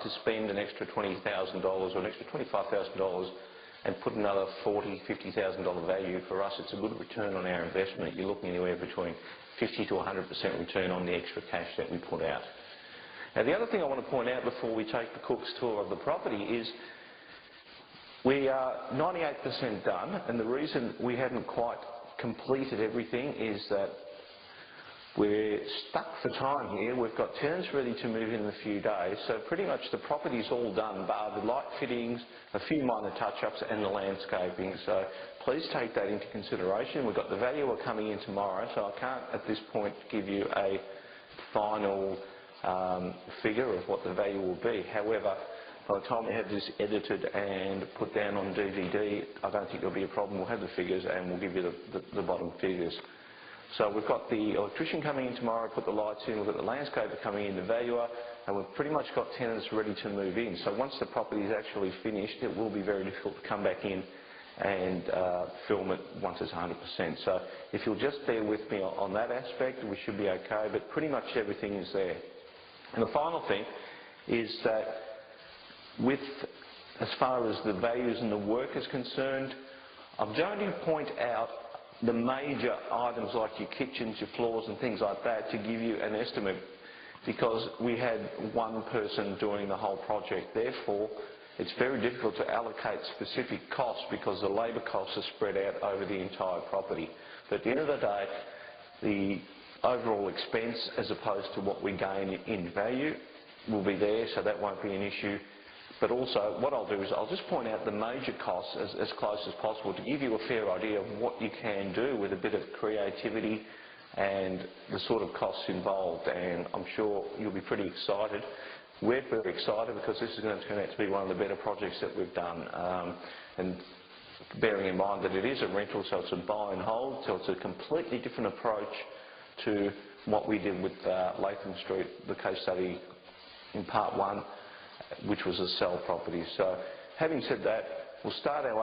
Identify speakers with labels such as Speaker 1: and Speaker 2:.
Speaker 1: to spend an extra $20,000 or an extra $25,000 and put another $40,000, $50,000 value, for us it's a good return on our investment. You're looking anywhere between 50 to 100% return on the extra cash that we put out. Now the other thing I want to point out before we take the cook's tour of the property is we are 98% done, and the reason we haven't quite completed everything is that we're stuck for time here. We've got tenants ready to move in a few days, so pretty much the property's all done, bar the light fittings, a few minor touch-ups and the landscaping. So please take that into consideration. We've got the valuer coming in tomorrow, so I can't at this point give you a final figure of what the value will be. However, by the time we have this edited and put down on DVD, I don't think there'll be a problem. We'll have the figures and we'll give you the bottom figures. So we've got the electrician coming in tomorrow, put the lights in, we've got the landscaper coming in, the valuer, and we've pretty much got tenants ready to move in. So once the property is actually finished, it will be very difficult to come back in and film it once it's 100%. So if you'll just bear with me on that aspect, we should be okay, but pretty much everything is there. And the final thing is that as far as the values and the work is concerned, I'm going to point out the major items like your kitchens, your floors and things like that to give you an estimate, because we had one person doing the whole project. Therefore, it's very difficult to allocate specific costs because the labour costs are spread out over the entire property. But at the end of the day, the overall expense as opposed to what we gain in value will be there, so that won't be an issue. But also, what I'll do is I'll just point out the major costs as close as possible to give you a fair idea of what you can do with a bit of creativity and the sort of costs involved. And I'm sure you'll be pretty excited. We're very excited because this is going to turn out to be one of the better projects that we've done. And bearing in mind that it is a rental, so it's a buy and hold, so it's a completely different approach to what we did with Latham Street, the case study in part one, which was a sell property. So having said that, we'll start our